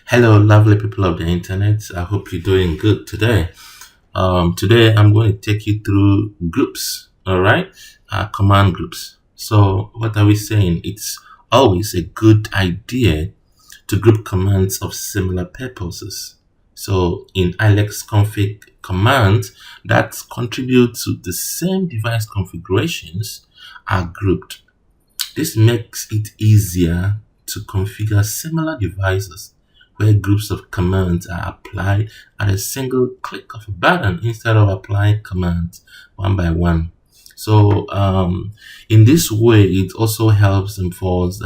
Hello, lovely people of the internet. I hope you're doing good today. Today I'm going to take you through groups, all right? Command groups. So, what are we saying? It's always a good idea to group commands of similar purposes. So, in ilex config commands that contribute to the same device configurations are grouped. This makes it easier to configure similar devices where groups of commands are applied at a single click of a button instead of applying commands one by one. So, in this way, it also helps enforce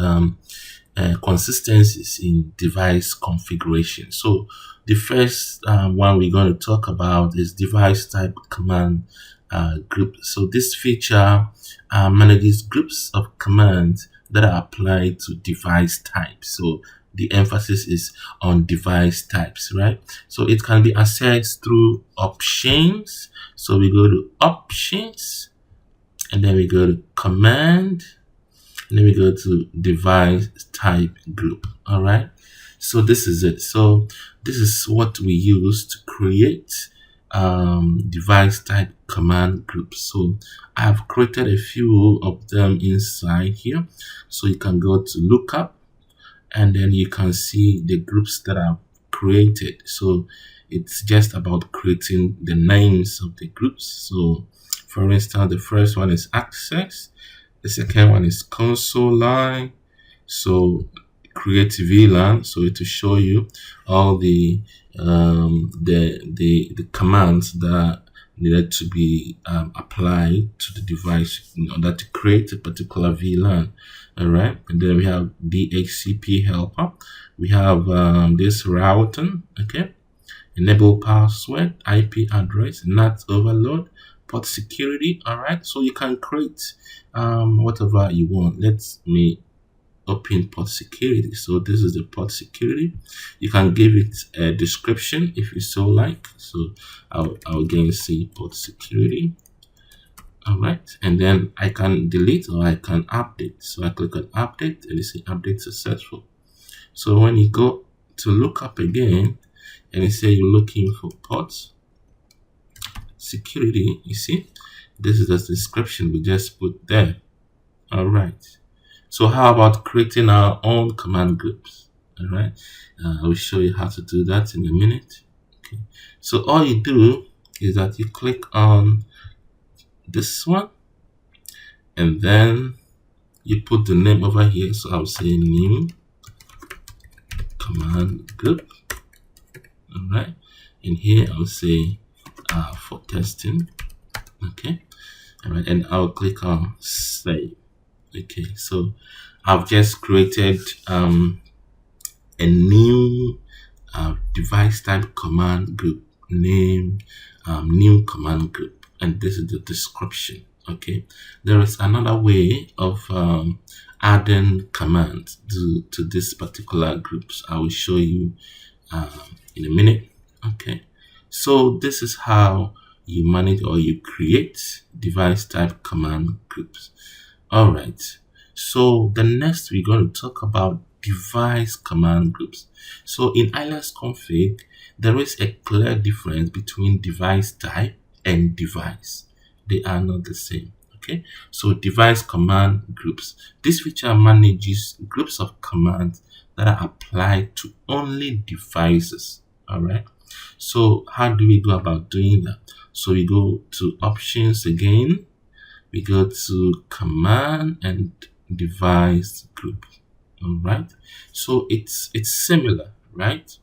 consistencies in device configuration. So, the first one we're going to talk about is device type command group. So, this feature manages groups of commands that are applied to device types. So, the emphasis is on device types, right? So, it can be accessed through options. So, we go to options and then we go to command and then we go to device type group. All right. So this is it. So this is what we use to create device type command groups. So I've created a few of them inside here. So you can go to lookup and then you can see the groups that I've created. So it's just about creating the names of the groups. So for instance, the first one is access. The second one is console line. So create VLAN. So it will show you all the commands that needed to be applied to the device in order to create a particular VLAN. All right, and then we have DHCP helper. We have this routing. Okay, enable password, IP address, NAT overload, port security. All right, so you can create whatever you want. Let me open port security. So this is the port security. You can give it a description if you so like. So I'll again say port security. All right, and then I can delete or I can update. So I click on update and you see update successful. So when you go to look up again and you say you're looking for port security, you see this is the description we just put there. All right, so how about creating our own command groups? All right, I will show you how to do that in a minute. Okay, so all you do is that you click on this one and then you put the name over here. So I'll say new command group. All right, and here I'll say for testing. Okay, all right, and I'll click on save. Okay, so I've just created a new device type command group name, new command group, and this is the description. Okay, there is another way of adding commands to this particular groups. I will show you in a minute. Okay, so this is how you manage or you create device type command groups. All right, so the next we're going to talk about device command groups. So in ilex config, there is a clear difference between device type and device. They are not the same. Okay, so device command groups. This feature manages groups of commands that are applied to only devices. All right, so how do we go about doing that? So we go to options again. We go to command and device group. All right, so it's similar, right?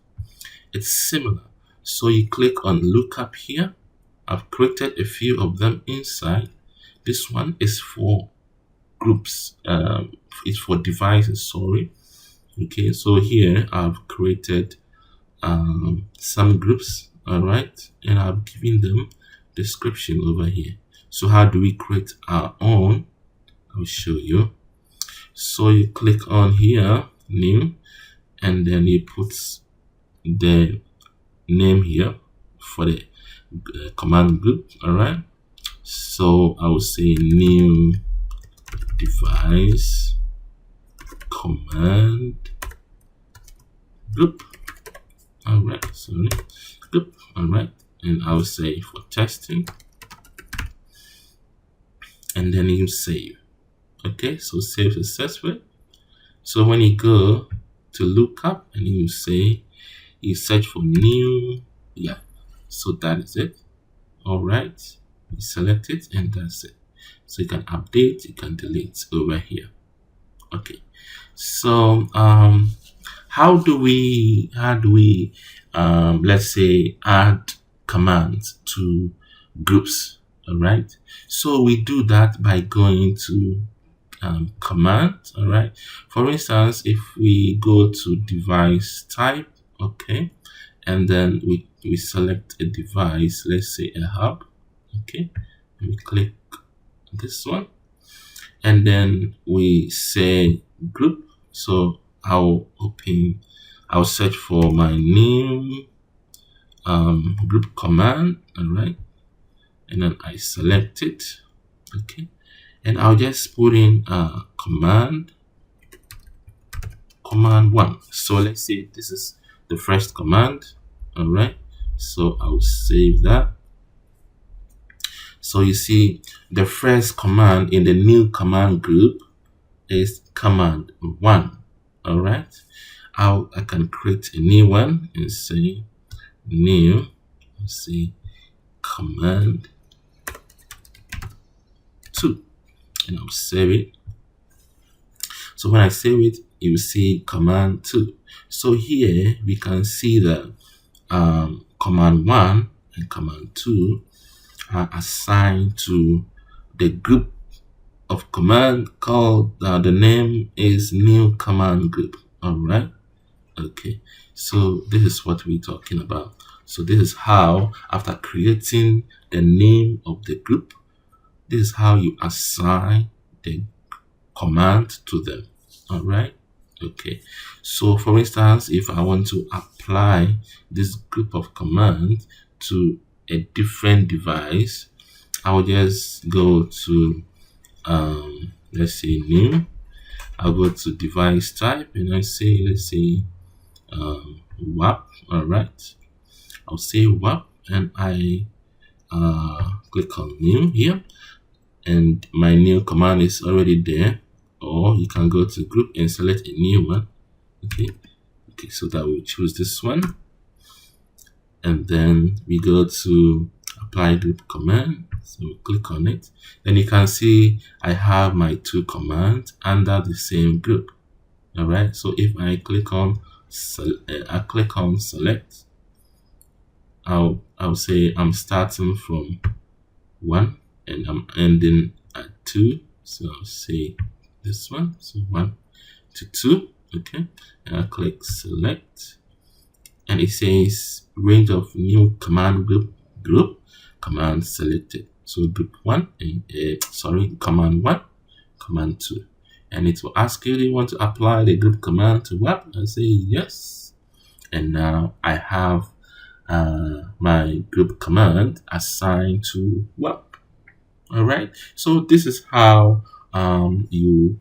It's similar. So you click on lookup here. I've created a few of them inside. This one is for groups. It's for devices. Sorry. Okay, so here I've created some groups. All right, and I've given them description over here. So how do we create our own? I'll show you. So you click on here, new, and then you put the name here for the command group. All right, so I will say new device command group. All right, sorry, group. All right, and I'll say for testing, and then you save. Okay, so save successfully. So when you go to lookup and you say, you search for new, yeah, so that is it. All right, you select it and that's it. So you can update, you can delete over here. Okay, so how do we let's say add commands to groups? All right, so we do that by going to command. All right, for instance, if we go to device type, okay, and then we select a device, let's say a hub, okay, and we click this one, and then we say group. So I'll search for my new group command. All right, and then I select it, okay, and I'll just put in command 1. So let's say this is the first command. All right, so I'll save that. So you see the first command in the new command group is command 1. All right, I can create a new one and say new, let's say command 2, and I'll save it. So when I save it, you will see command 2. So here we can see that command 1 and command 2 are assigned to the group of command called, the name is new command group. All right, okay, so this is what we're talking about. So this is how, after creating the name of the group, this is how you assign the command to them. All right, okay, so for instance, if I want to apply this group of commands to a different device, I'll just go to let's say new, I'll go to device type and let's say WAP. All right, I'll say WAP and I click on new here, and my new command is already there. Or you can go to group and select a new one. Okay, so that we choose this one, and then we go to apply group command. So we click on it, then you can see I have my 2 commands under the same group. All right, so if I click on select, I'll say I'm starting from 1 and I'm ending at 2. So I'll say this one, so 1 to 2, okay, and I click select, and it says range of new command group command selected. So group 1 and command 1, command 2, and it will ask you, do you want to apply the group command to WAP? I say yes, and now I have my group command assigned to WAP. All right, so this is how you,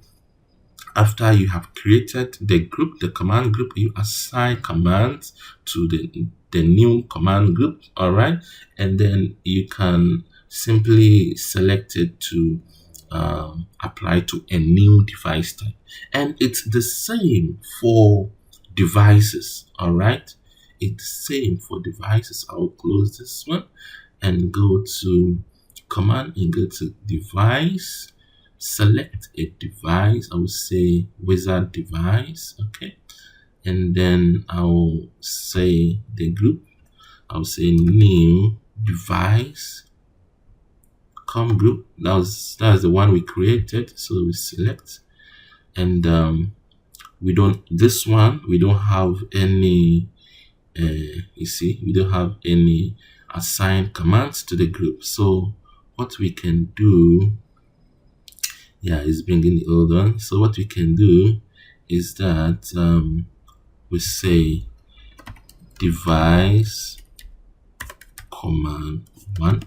after you have created the group, the command group, you assign commands to the new command group. All right, and then you can simply select it to apply to a new device type, and it's the same for devices. All right, it's the same for devices. I'll close this one and go to command and go to device, select a device. I will say wizard device, okay, and then I'll say the group, I'll say new device com group. That's the one we created, so we select, and we don't have any you see, we don't have any assigned commands to the group. So what we can do, yeah, it's bringing the old one. So what we can do is that we say device command 1.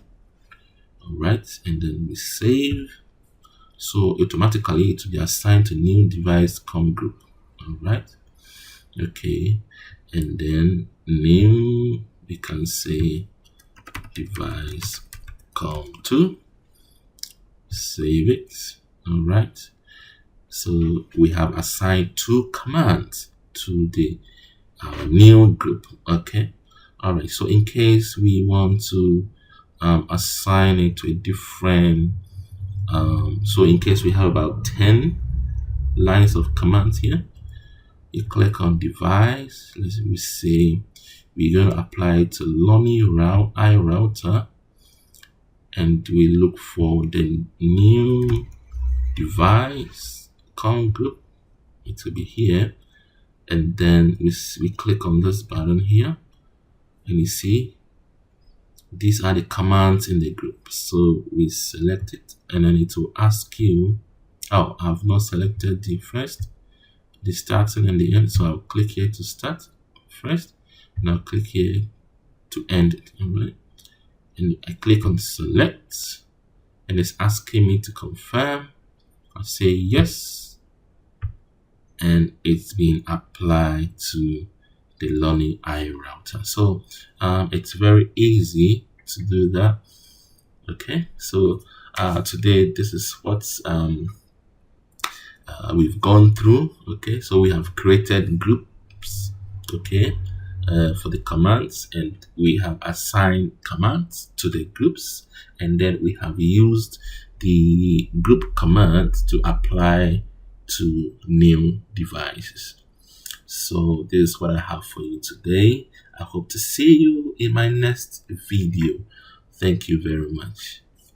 All right, and then we save. So automatically it will be assigned to new device com group. All right, Okay, and then new, we can say device com2, save it. All right, so we have assigned 2 commands to the new group. Okay, all right, so in case we want to assign it to a different so in case we have about 10 lines of commands here, you click on device. Let's we say we're going to apply it to Lonnie iRouter, and we look for the new device com group. It will be here, and then we click on this button here, and you see these are the commands in the group. So we select it, and then it will ask you, oh, I've not selected the first, the starting and the end, so I'll click here to start first, and I'll click here to end it. All right, and I click on select, and it's asking me to confirm. I'll say yes, and it's being applied to the Lonnie iRouter. So it's very easy to do that. Okay, so today this is what we've gone through. Okay, so we have created groups, okay, for the commands, and we have assigned commands to the groups, and then we have used the group command to apply to new devices. So this is what I have for you today. I hope to see you in my next video. Thank you very much.